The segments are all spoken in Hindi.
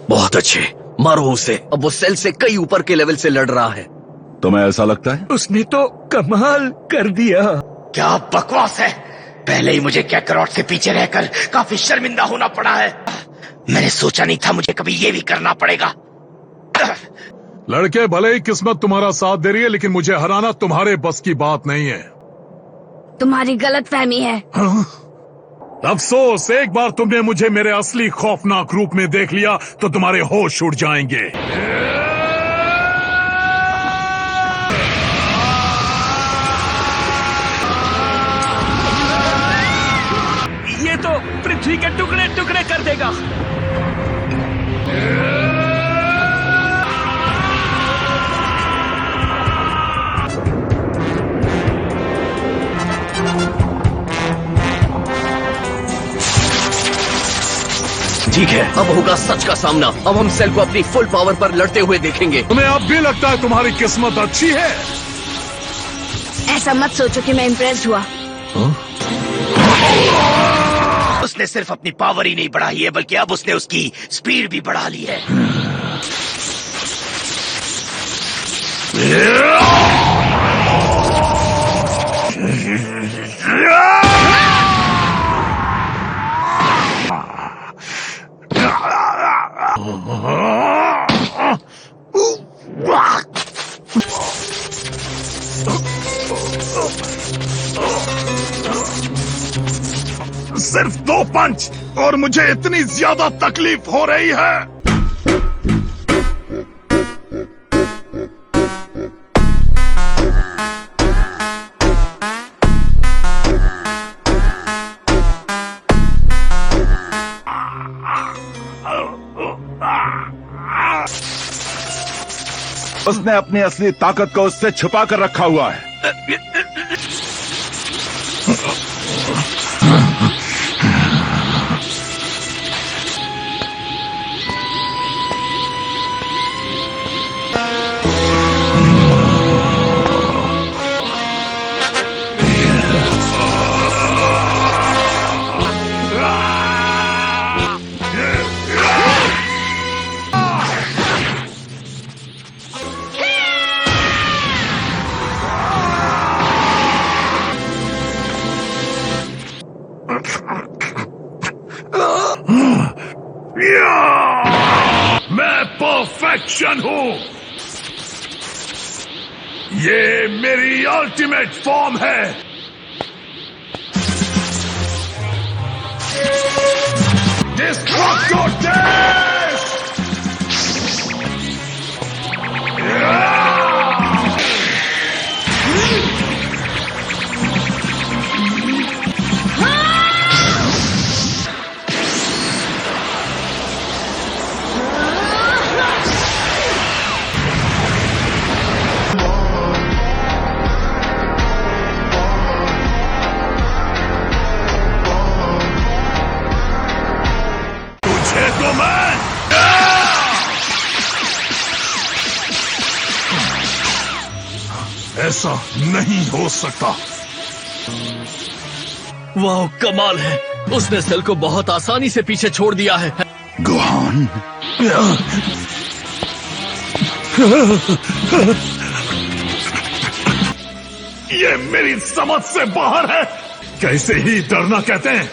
बहुत अच्छे, मारो उसे। अब वो सेल से कई ऊपर के लेवल से लड़ रहा है। तुम्हें ऐसा लगता है? उसने तो कमाल कर दिया। क्या बकवास है। पहले ही मुझे कैकरॉट से पीछे रहकर काफी शर्मिंदा होना पड़ा है। मैंने सोचा नहीं था मुझे कभी ये भी करना पड़ेगा। लड़के, भले ही किस्मत तुम्हारा साथ दे रही है, लेकिन मुझे हराना तुम्हारे बस की बात नहीं है। तुम्हारी गलतफहमी है। अफसोस, एक बार तुमने मुझे मेरे असली खौफनाक रूप में देख लिया तो तुम्हारे होश उड़ जाएंगे। ये तो पृथ्वी के टुकड़े टुकड़े कर देगा। ठीक है, अब होगा सच का सामना। अब हम सेल को अपनी फुल पावर पर लड़ते हुए देखेंगे। तुम्हें अब भी लगता है तुम्हारी किस्मत अच्छी है? ऐसा मत सोचो कि मैं इम्प्रेस्ड हुआ। उसने सिर्फ अपनी पावर ही नहीं बढ़ाई है, बल्कि अब उसने उसकी स्पीड भी बढ़ा ली है। सिर्फ 2 पंच और मुझे इतनी ज्यादा तकलीफ हो रही है। उसने अपनी असली ताकत को उससे छुपा कर रखा हुआ है। मैं परफेक्शन हूं। ये मेरी अल्टीमेट फॉर्म है। Destruct your death. ऐसा नहीं हो सकता। वाह, कमाल है। उसने सेल को बहुत आसानी से पीछे छोड़ दिया है। गोहान, ये मेरी समझ से बाहर है। कैसे ही डरना कहते हैं।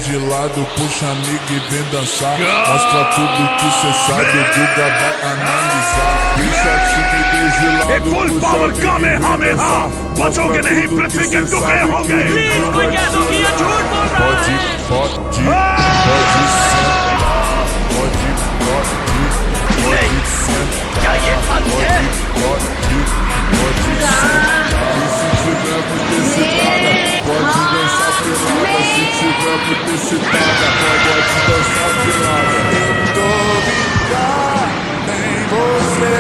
De lado, puxa amigo e vem dançar. Mostra tudo que cê sabe, o Guga vai analisar. Deixa time de lado, full power Kamehameha. बचोगे नहीं, पृथ्वी के टुकड़े होंगे। कोई कह दो कि ये झूठ बोल रहा pode, है। pode sentar. Pode sentar. क्या ये हद है? Pode sentar. E se tiver muito excitada, pode dançar pelada. Se tiver muito excitada, pode dançar pelada. Eu tô ligado em você.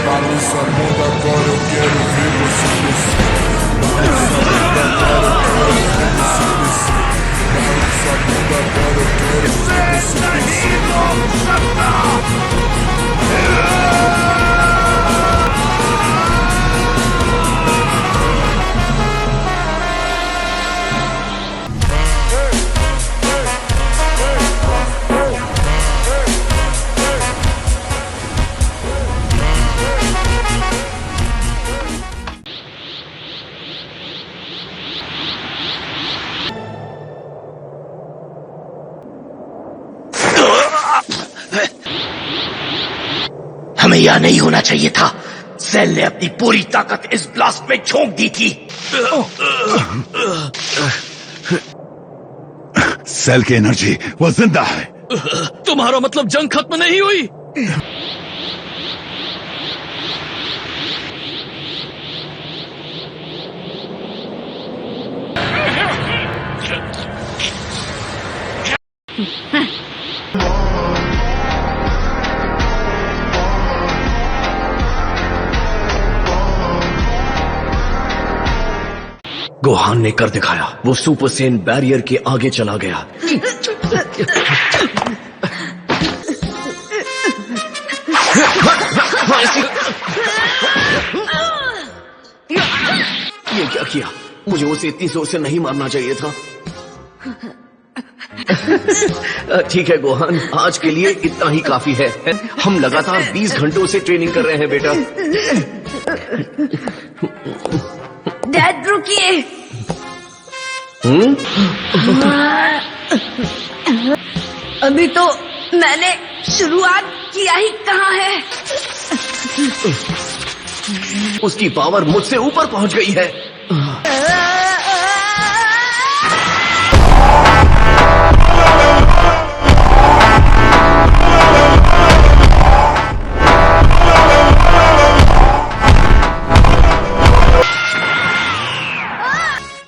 Balança a bunda agora, eu quero ver você descer. Balança a bunda agora, eu quero ver você descer. Balança a bunda agora, eu quero ver você descer. तुम्हें यह नहीं होना चाहिए था। सेल ने अपनी पूरी ताकत इस ब्लास्ट में झोंक दी थी। सेल की एनर्जी, वो जिंदा है। तुम्हारा मतलब जंग खत्म नहीं हुई? गोहान ने कर दिखाया। वो सुपर सेन बैरियर के आगे चला गया। ये क्या किया? मुझे उसे इतनी जोर से नहीं मारना चाहिए था। ठीक है गोहान, आज के लिए इतना ही काफी है। हम लगातार 20 घंटों से ट्रेनिंग कर रहे हैं बेटा। डैड रुकिए। अभी तो मैंने शुरुआत किया ही कहाँ है। उसकी पावर मुझसे ऊपर पहुंच गई है।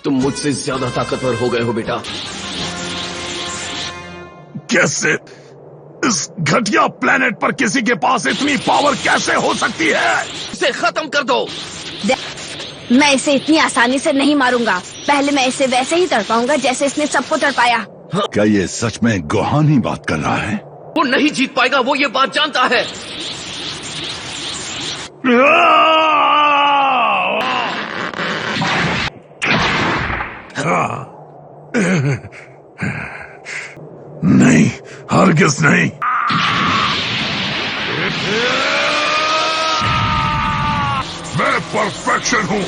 तुम मुझसे ज्यादा ताकतवर हो गए हो बेटा। कैसे? इस घटिया प्लेनेट पर किसी के पास इतनी पावर कैसे हो सकती है? इसे खत्म कर दो। मैं इसे इतनी आसानी से नहीं मारूंगा। पहले मैं इसे वैसे ही तड़पाऊंगा जैसे इसने सबको तड़पाया। क्या ये सच में गोहान ही बात कर रहा है? वो नहीं जीत पाएगा, वो ये बात जानता है। नहीं, हरगिज नहीं। मैं परफेक्शन हूँ।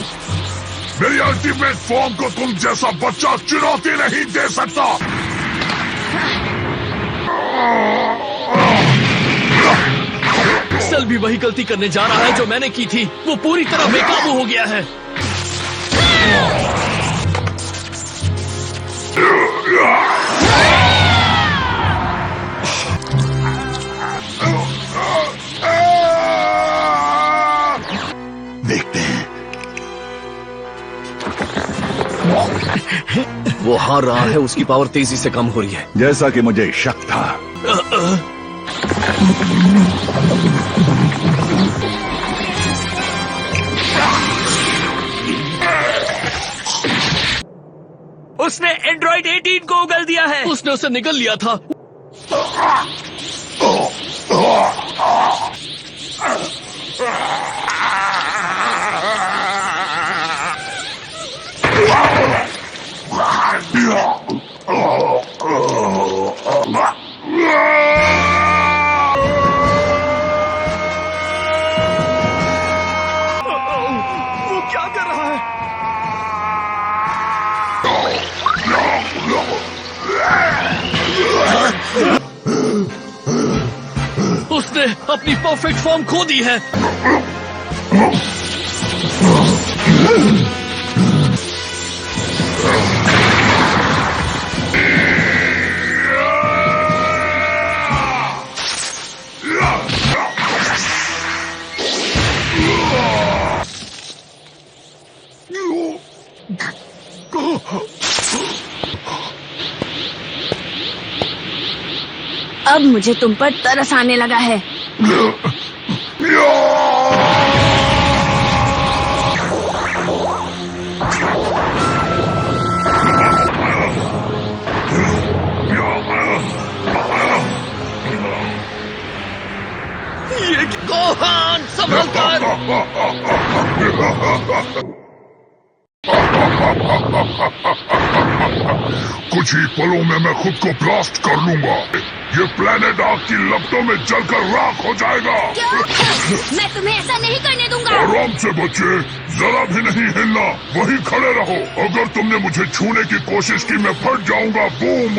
मेरी अल्टीमेट फॉर्म को तुम जैसा बच्चा चुनौती नहीं दे सकता। सेल भी वही गलती करने जा रहा है जो मैंने की थी। वो पूरी तरह बेकाबू हो गया है। देखते हैं। वो हार रहा है, उसकी पावर तेजी से कम हो रही है। जैसा कि मुझे शक था। उसने एंड्रॉइड 18 को उगल दिया है। उसने उसे निगल लिया था। वो क्या कर रहा है? उसने अपनी परफेक्ट फॉर्म खो दी है। अब मुझे तुम पर तरस आने लगा है। ये गोहान संभल कर। कुछ ही पलों में मैं खुद को ब्लास्ट कर लूंगा। ये प्लेनेट आग की लपटों में जलकर राख हो जाएगा। मैं तुम्हें ऐसा नहीं करने दूंगा। आराम से बच्चे, जरा भी नहीं हिलना, वहीं खड़े रहो। अगर तुमने मुझे छूने की कोशिश की मैं फट जाऊंगा। बूम।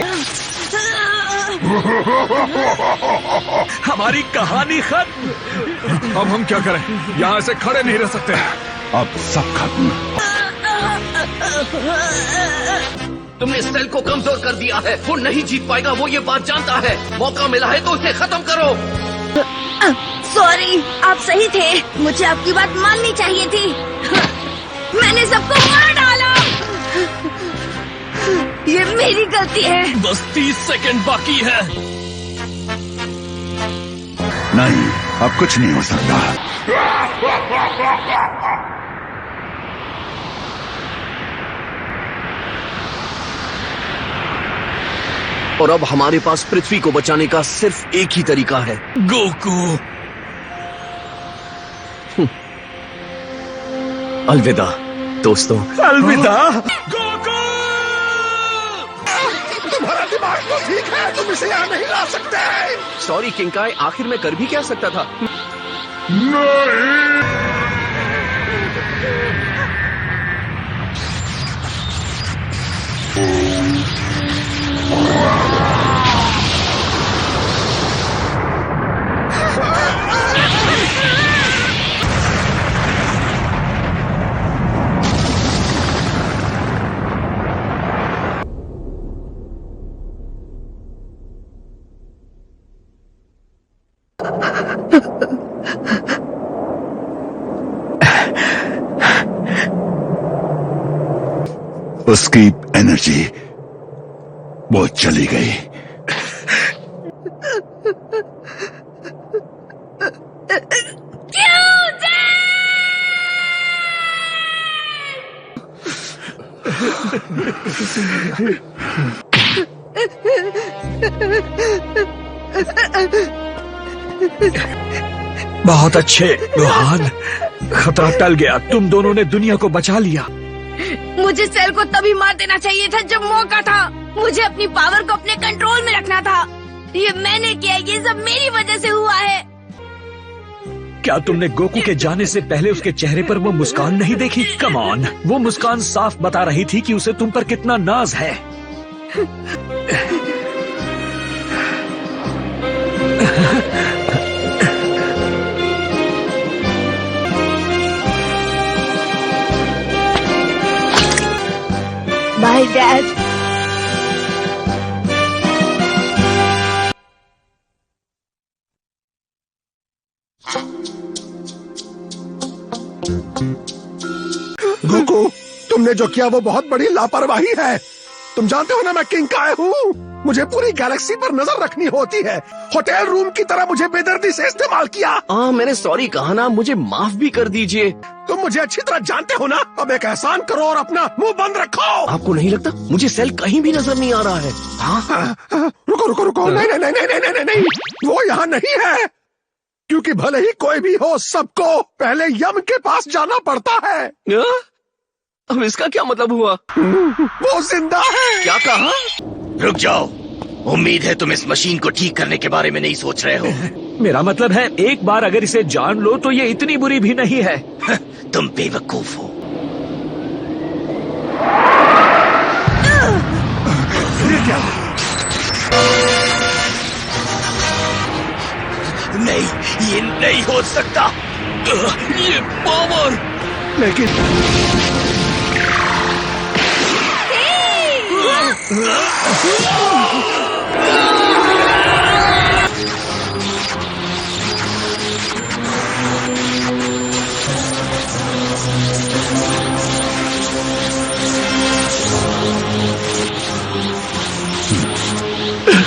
हमारी कहानी खत्म। अब हम क्या करें? यहाँ से खड़े नहीं रह सकते। अब सब खत्म। तुमने सेल को कमजोर कर दिया है। वो नहीं जीत पाएगा, वो ये बात जानता है। मौका मिला है तो उसे खत्म करो। सॉरी, आप सही थे। मुझे आपकी बात माननी चाहिए थी। मैंने सबको मार डाला। ये मेरी गलती है। बस 30 सेकंड बाकी है। नहीं, अब कुछ नहीं हो सकता। और अब हमारे पास पृथ्वी को बचाने का सिर्फ एक ही तरीका है। गोकू। अलविदा दोस्तों। अलविदा। गोकू! तुम्हारा दिमाग तो ठीक है, तुम इसे यहाँ नहीं ला सकते। सॉरी किंकाई, आखिर मैं कर भी क्या सकता था। नहीं। उसकी एनर्जी वो चली गई। बहुत अच्छे रोहान, खतरा टल गया। तुम दोनों ने दुनिया को बचा लिया। मुझे सेल को तभी मार देना चाहिए था जब मौका था। मुझे अपनी पावर को अपने कंट्रोल में रखना था। ये मैंने किया, ये सब मेरी वजह से हुआ है। क्या तुमने गोकू के जाने से पहले उसके चेहरे पर वो मुस्कान नहीं देखी? कम ऑन, वो मुस्कान साफ बता रही थी कि उसे तुम पर कितना नाज है। Bye dad. गोकू, तुमने जो किया वो बहुत बड़ी लापरवाही है। तुम जानते हो ना मैं किंकाई हूँ। मुझे पूरी गैलेक्सी पर नजर रखनी होती है। होटल रूम की तरह मुझे बेदर्दी से इस्तेमाल किया। मैंने सॉरी कहा ना, मुझे माफ भी कर दीजिए। तुम मुझे अच्छी तरह जानते हो ना। अब एक एहसान करो और अपना मुंह बंद रखो। आपको नहीं लगता मुझे सेल कहीं भी नजर नहीं आ रहा है? रुको रुको रुको, नहीं नहीं नहीं नहीं नहीं नहीं, वो यहाँ नहीं है। क्योंकि भले ही कोई भी हो, सबको पहले यम के पास जाना पड़ता है। अब इसका क्या मतलब हुआ? वो जिंदा है। क्या कहा? रुक जाओ। उम्मीद है तुम इस मशीन को ठीक करने के बारे में नहीं सोच रहे हो। मेरा मतलब है, एक बार अगर इसे जान लो तो ये इतनी बुरी भी नहीं है। तुम बेवकूफ हो। ये क्या? नहीं, ये नहीं हो सकता। ये पावर। लेकिन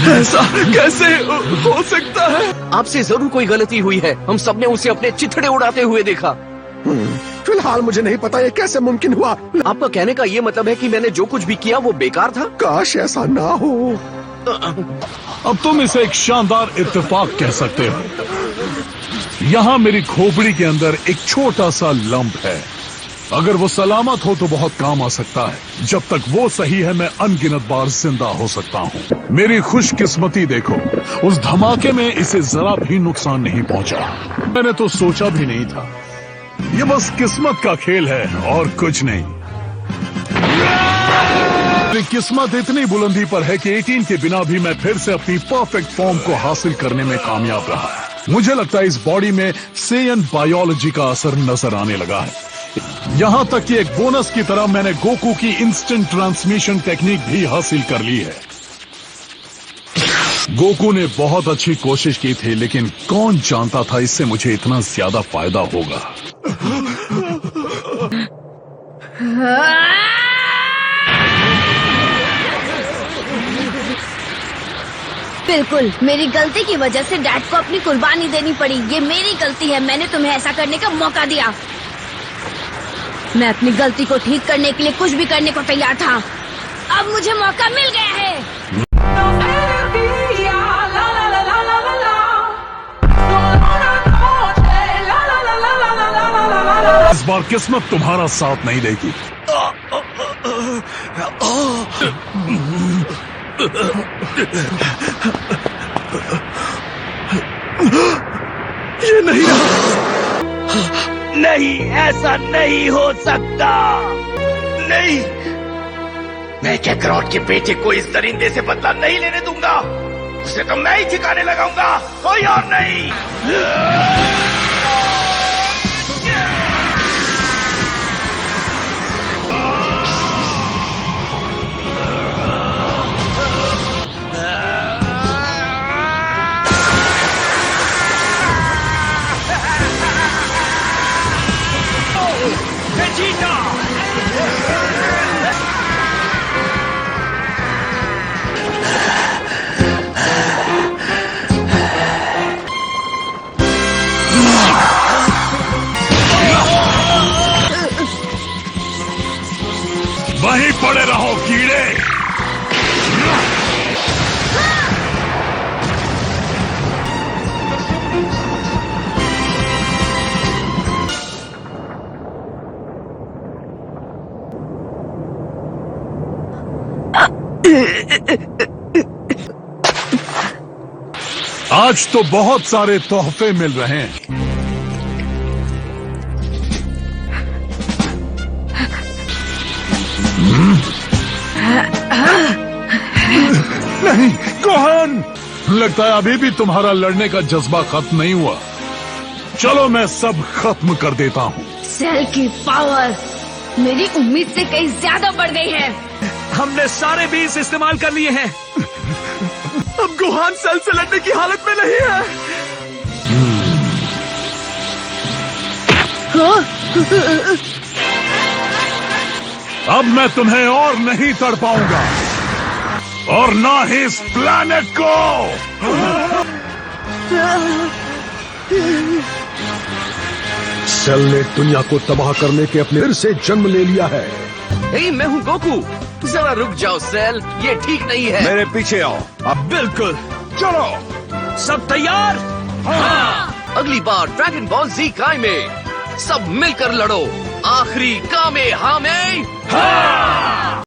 ऐसा कैसे हो सकता है? आपसे जरूर कोई गलती हुई है। हम सबने उसे अपने चिथड़े उड़ाते हुए देखा। फिलहाल मुझे नहीं पता ये कैसे मुमकिन हुआ। आपका कहने का ये मतलब है कि मैंने जो कुछ भी किया वो बेकार था? काश ऐसा ना हो। अब तुम इसे एक शानदार इत्तेफाक कह सकते हो। यहाँ मेरी खोपड़ी के अंदर एक छोटा सा लंप है। अगर वो सलामत हो तो बहुत काम आ सकता है। जब तक वो सही है मैं अनगिनत बार जिंदा हो सकता हूँ। मेरी खुशकिस्मती देखो, उस धमाके में इसे जरा भी नुकसान नहीं पहुँचा। मैंने तो सोचा भी नहीं था। ये बस किस्मत का खेल है और कुछ नहीं। मेरी किस्मत इतनी बुलंदी पर है कि 18 के बिना भी मैं फिर से अपनी परफेक्ट फॉर्म को हासिल करने में कामयाब रहा। मुझे लगता है इस बॉडी में सेयन बायोलॉजी का असर नजर आने लगा है। यहाँ तक कि एक बोनस की तरह मैंने गोकू की इंस्टेंट ट्रांसमिशन टेक्निक भी हासिल कर ली है। गोकू ने बहुत अच्छी कोशिश की थी, लेकिन कौन जानता था इससे मुझे इतना ज्यादा फायदा होगा। बिल्कुल मेरी गलती की वजह से डैड को अपनी कुर्बानी देनी पड़ी। ये मेरी गलती है, मैंने तुम्हें ऐसा करने का मौका दिया। मैं अपनी गलती को ठीक करने के लिए कुछ भी करने को तैयार था। अब मुझे मौका मिल गया है। इस बार किस्मत तुम्हारा साथ नहीं देगी। ये नहीं नहीं, ऐसा नहीं हो सकता। नहीं, मैं कैकरॉट के बेटे को इस दरिंदे से बदला नहीं लेने दूंगा। उसे तो मैं ही ठिकाने लगाऊंगा, कोई और नहीं। वहीं पड़े रहो कीड़े। आज तो बहुत सारे तोहफे मिल रहे हैं। नहीं गोहान, लगता है अभी भी तुम्हारा लड़ने का जज्बा खत्म नहीं हुआ। चलो मैं सब खत्म कर देता हूँ। सेल की पावर मेरी उम्मीद से कहीं ज्यादा बढ़ गई है। हमने सारे बीज इस्तेमाल कर लिए हैं। अब गोहान सेल से लड़ने की हालत में नहीं है। अब मैं तुम्हें और नहीं तड़ पाऊंगा, और ना ही इस प्लैनेट को। सेल ने दुनिया को तबाह करने के अपने फिर से जन्म ले लिया है। मैं हूँ गोकू। जरा रुक जाओ सेल, ये ठीक नहीं है। मेरे पीछे आओ। अब बिल्कुल। चलो। सब तैयार? अगली बार ड्रैगन बॉल जी काय में सब मिलकर लड़ो। आखिरी कामे हामे।